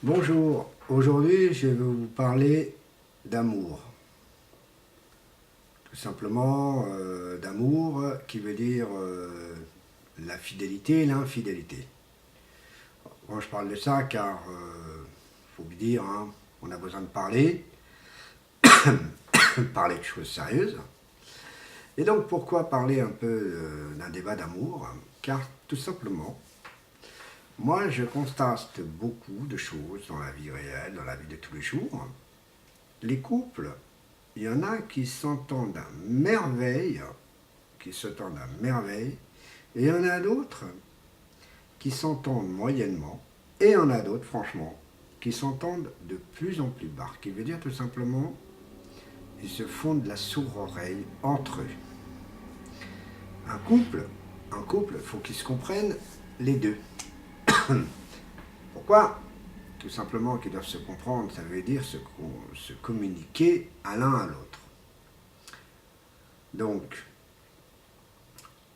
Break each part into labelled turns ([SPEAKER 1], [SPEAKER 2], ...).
[SPEAKER 1] Bonjour, aujourd'hui je vais vous parler d'amour. Tout simplement d'amour qui veut dire la fidélité et l'infidélité. Moi je parle de ça car, faut vous dire, hein, on a besoin de parler, parler de choses sérieuses. Et donc pourquoi parler un peu d'un débat d'amour? Car tout simplement, moi je constate beaucoup de choses dans la vie réelle, dans la vie de tous les jours. Les couples, il y en a qui s'entendent à merveille, et il y en a d'autres qui s'entendent moyennement, et il y en a d'autres, franchement, qui s'entendent de plus en plus bas. Ce qui veut dire tout simplement, ils se font de la sourde-oreille entre eux. Un couple, il faut qu'ils se comprennent les deux. Pourquoi? Tout simplement qu'ils doivent se comprendre, ça veut dire se communiquer à l'un à l'autre. Donc,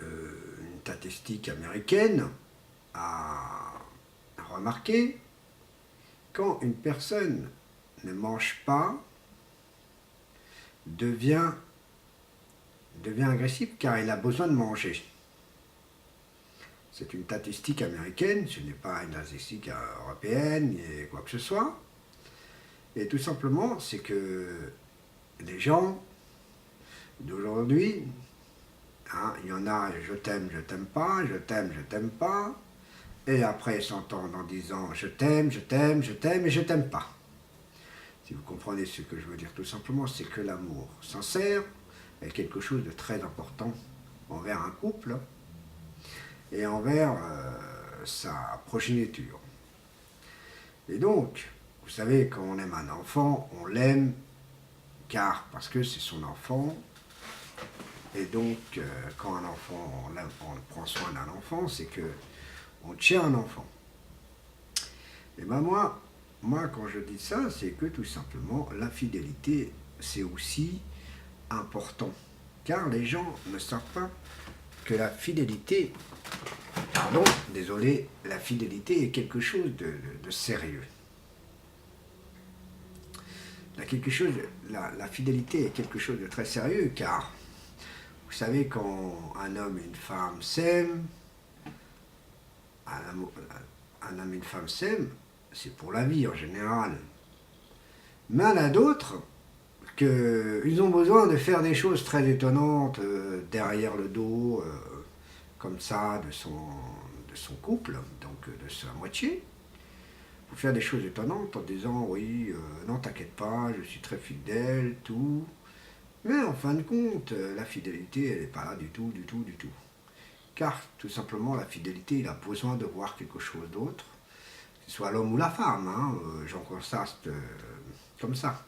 [SPEAKER 1] une statistique américaine a remarqué quand une personne ne mange pas, devient agressive car il a besoin de manger. C'est une statistique américaine, ce n'est pas une statistique européenne ni quoi que ce soit. Et tout simplement, c'est que les gens d'aujourd'hui, hein, il y en a je t'aime pas, je t'aime pas, et après ils s'entendent en disant je t'aime et je t'aime pas. Si vous comprenez ce que je veux dire tout simplement, c'est que l'amour sincère est quelque chose de très important envers un couple et envers sa progéniture. Et donc, vous savez, quand on aime un enfant, on l'aime parce que c'est son enfant. Et donc, quand un enfant, on prend soin d'un enfant, c'est que on tient un enfant. Et ben moi, quand je dis ça, c'est que tout simplement, la fidélité, c'est aussi important. Car les gens ne savent pas que la fidélité, pardon, désolé, la fidélité est quelque chose de sérieux. La fidélité est quelque chose de très sérieux, car vous savez, quand un homme et une femme s'aiment, un homme et une femme s'aiment, c'est pour la vie en général. Mais il y en a d'autres qu'ils ont besoin de faire des choses très étonnantes derrière le dos, comme ça, de son couple, donc de sa moitié. Pour faire des choses étonnantes en disant oui, non t'inquiète pas, je suis très fidèle, tout. Mais en fin de compte, la fidélité, elle n'est pas là du tout, du tout, du tout. Car tout simplement, la fidélité, il a besoin de voir quelque chose d'autre, que ce soit l'homme ou la femme, hein, j'en constate comme ça.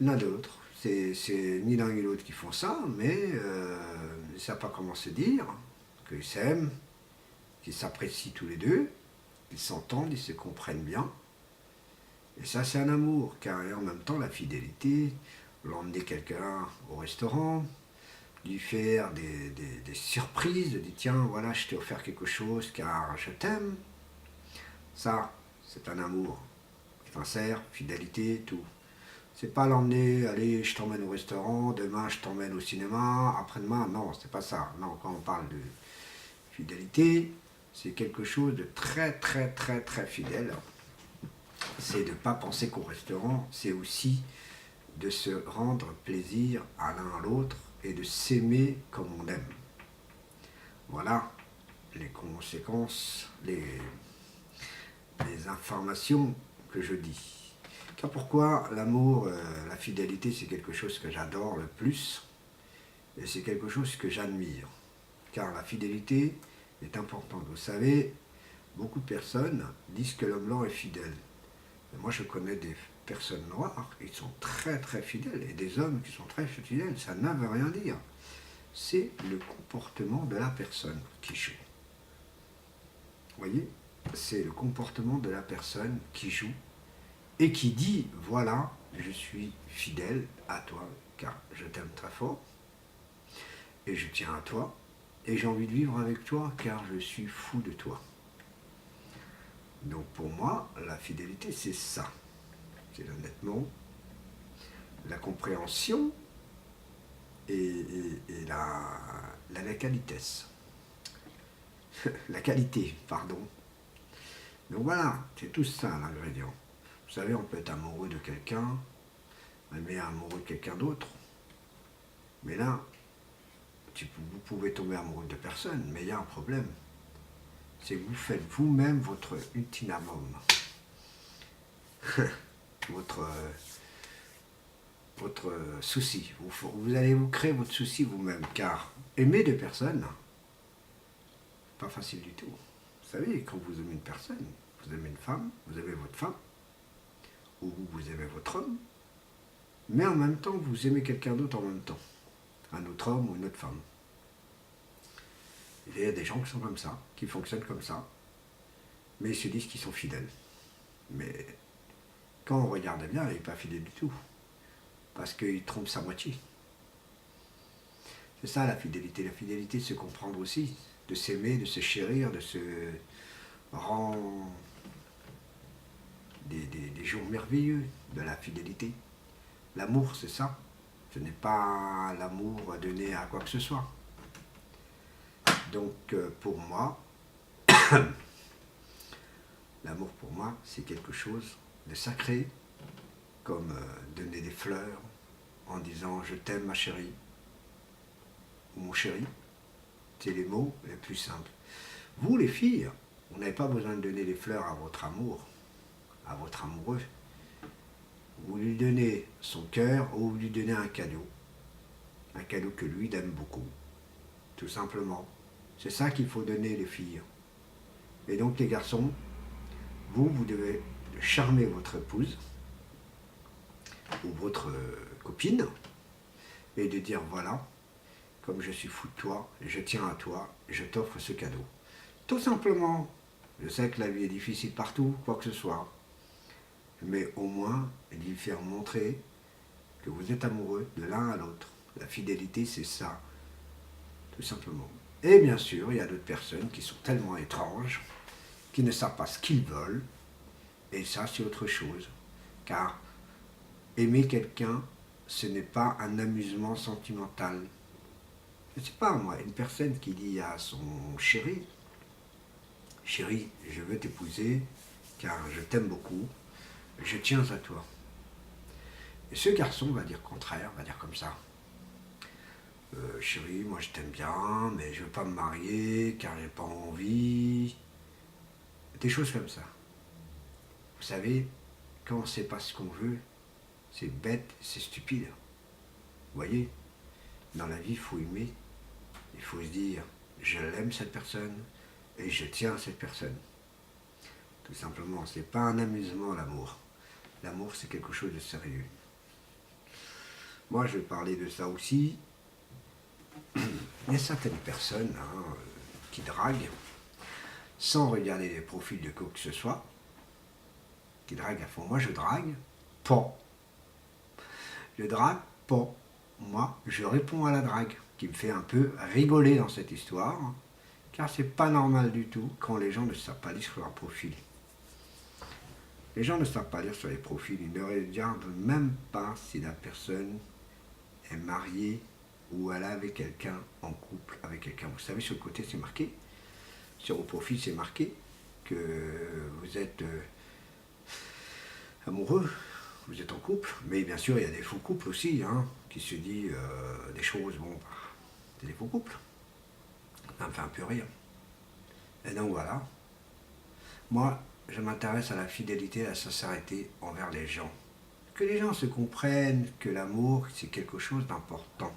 [SPEAKER 1] L'un d'autre, c'est ni l'un ni l'autre qui font ça, mais ils ne savent pas comment se dire, qu'ils s'aiment, qu'ils s'apprécient tous les deux, ils s'entendent, ils se comprennent bien. Et ça, c'est un amour, car en même temps, la fidélité, l'emmener quelqu'un au restaurant, lui faire des surprises, de dire tiens, voilà, je t'ai offert quelque chose car je t'aime. Ça, c'est un amour sincère, fidélité, tout. C'est pas l'emmener, allez, je t'emmène au restaurant, demain je t'emmène au cinéma, après-demain, non, c'est pas ça. Non, quand on parle de fidélité, c'est quelque chose de très, très, très, très fidèle. C'est de ne pas penser qu'au restaurant, c'est aussi de se rendre plaisir à l'un à l'autre et de s'aimer comme on aime. Voilà les conséquences, les informations que je dis. Car pourquoi l'amour, la fidélité, c'est quelque chose que j'adore le plus et c'est quelque chose que j'admire. Car la fidélité est importante. Vous savez, beaucoup de personnes disent que l'homme blanc est fidèle. Mais moi, je connais des personnes noires qui sont très très fidèles et des hommes qui sont très fidèles. Ça ne veut rien dire. C'est le comportement de la personne qui joue. Vous voyez? C'est le comportement de la personne qui joue et qui dit, voilà, je suis fidèle à toi, car je t'aime très fort, et je tiens à toi, et j'ai envie de vivre avec toi, car je suis fou de toi. Donc pour moi, la fidélité, c'est ça. C'est honnêtement la compréhension et la qualitesse. La qualité, pardon. Donc voilà, c'est tout ça l'ingrédient. Vous savez, on peut être amoureux de quelqu'un, mais amoureux de quelqu'un d'autre. Mais là, vous pouvez tomber amoureux de personne, mais il y a un problème. C'est que vous faites vous-même votre ultimum. votre, votre souci. Vous allez vous créer votre souci vous-même, car aimer deux personnes, pas facile du tout. Vous savez, quand vous aimez une personne, vous aimez une femme, vous aimez votre femme, ou vous aimez votre homme, mais en même temps, vous aimez quelqu'un d'autre en même temps, un autre homme ou une autre femme. Il y a des gens qui sont comme ça, qui fonctionnent comme ça, mais ils se disent qu'ils sont fidèles. Mais quand on regarde bien, il n'est pas fidèle du tout, parce qu'il trompe sa moitié. C'est ça la fidélité. La fidélité, c'est comprendre aussi, de s'aimer, de se chérir, de se rendre des jours merveilleux de la fidélité. L'amour, c'est ça. Ce n'est pas l'amour donné à quoi que ce soit. Donc pour moi, l'amour pour moi, c'est quelque chose de sacré, comme donner des fleurs en disant je t'aime ma chérie, ou mon chéri. C'est les mots les plus simples. Vous les filles, vous n'avez pas besoin de donner des fleurs à votre amour, à votre amoureux. Vous lui donnez son cœur ou vous lui donnez un cadeau que lui aime beaucoup, tout simplement. C'est ça qu'il faut donner les filles. Et donc les garçons, vous devez charmer votre épouse ou votre copine et de dire voilà, comme je suis fou de toi, je tiens à toi, je t'offre ce cadeau. Tout simplement, je sais que la vie est difficile partout, quoi que ce soit, mais au moins lui faire montrer que vous êtes amoureux de l'un à l'autre. La fidélité, c'est ça, tout simplement. Et bien sûr, il y a d'autres personnes qui sont tellement étranges, qui ne savent pas ce qu'ils veulent, et ça, c'est autre chose. Car aimer quelqu'un, ce n'est pas un amusement sentimental. Je ne sais pas, moi, une personne qui dit à son chéri, chérie, je veux t'épouser, car je t'aime beaucoup, je tiens à toi. Et ce garçon va dire le contraire, va dire comme ça. Chérie, moi je t'aime bien, mais je ne veux pas me marier, car j'ai pas envie. Des choses comme ça. Vous savez, quand on ne sait pas ce qu'on veut, c'est bête, c'est stupide. Vous voyez, dans la vie, il faut aimer. Il faut se dire, je l'aime cette personne et je tiens à cette personne. Tout simplement, ce n'est pas un amusement l'amour. L'amour, c'est quelque chose de sérieux. Moi, je vais parler de ça aussi. Il y a certaines personnes qui draguent sans regarder les profils de quoi que ce soit, qui draguent à fond. Moi, je drague pas. Je drague pas. Moi, je réponds à la drague, qui me fait un peu rigoler dans cette histoire, car c'est pas normal du tout quand les gens ne savent pas lire sur leur profil. Les gens ne savent pas lire sur les profils, ils ne regardent même pas si la personne est mariée ou elle est avec quelqu'un, en couple avec quelqu'un. Vous savez, sur le côté, c'est marqué, sur vos profils, c'est marqué que vous êtes amoureux, vous êtes en couple, mais bien sûr, il y a des faux couples aussi, qui se disent des choses, bon, c'est des faux couples. Ça me fait un peu rire. Et donc voilà. Moi, je m'intéresse à la fidélité, à la sincérité envers les gens. Que les gens se comprennent que l'amour, c'est quelque chose d'important.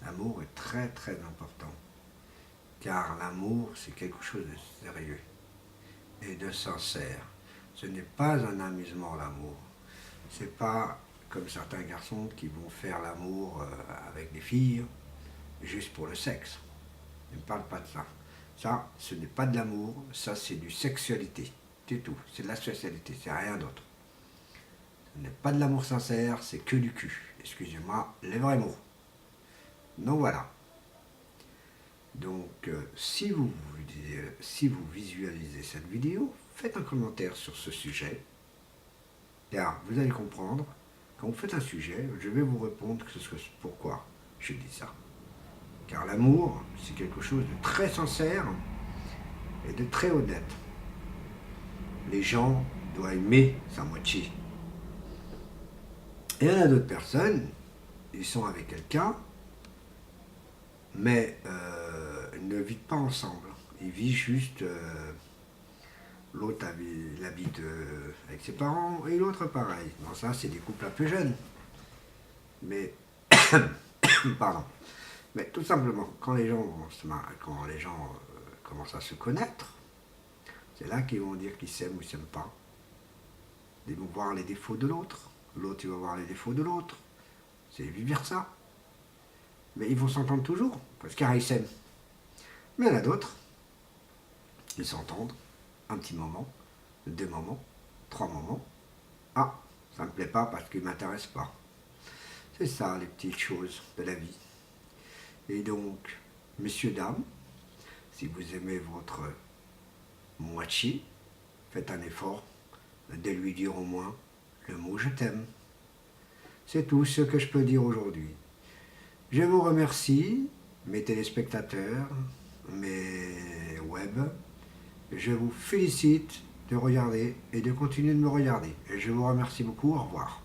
[SPEAKER 1] L'amour est très très important. Car l'amour, c'est quelque chose de sérieux et de sincère. Ce n'est pas un amusement, l'amour. C'est pas comme certains garçons qui vont faire l'amour avec des filles juste pour le sexe. Je ne parle pas de ça. Ça, ce n'est pas de l'amour, ça c'est du sexualité. C'est tout, c'est de la sexualité, c'est rien d'autre. Ce n'est pas de l'amour sincère, c'est que du cul. Excusez-moi, les vrais mots. Donc voilà. Donc, si vous visualisez cette vidéo, faites un commentaire sur ce sujet, car vous allez comprendre, quand vous faites un sujet, je vais vous répondre pourquoi je dis ça. Car l'amour, c'est quelque chose de très sincère et de très honnête. Les gens doivent aimer sa moitié. Et il y en a d'autres personnes, ils sont avec quelqu'un, mais ils ne vivent pas ensemble. Ils vivent juste, l'autre il habite avec ses parents et l'autre pareil. Bon, ça, c'est des couples un peu jeunes. Mais, pardon. Mais tout simplement, quand les gens commencent à se connaître, c'est là qu'ils vont dire qu'ils s'aiment ou ils s'aiment pas. Ils vont voir les défauts de l'autre. L'autre, il va voir les défauts de l'autre. C'est vice-versa. Mais ils vont s'entendre toujours, parce qu'ils s'aiment. Mais il y en a d'autres, ils s'entendent un petit moment, 2 moments, 3 moments. Ah, ça ne me plaît pas parce qu'il ne m'intéresse pas. C'est ça, les petites choses de la vie. Et donc, messieurs, dames, si vous aimez votre moitié, faites un effort de lui dire au moins le mot je t'aime. C'est tout ce que je peux dire aujourd'hui. Je vous remercie, mes téléspectateurs, mes web. Je vous félicite de regarder et de continuer de me regarder. Et je vous remercie beaucoup. Au revoir.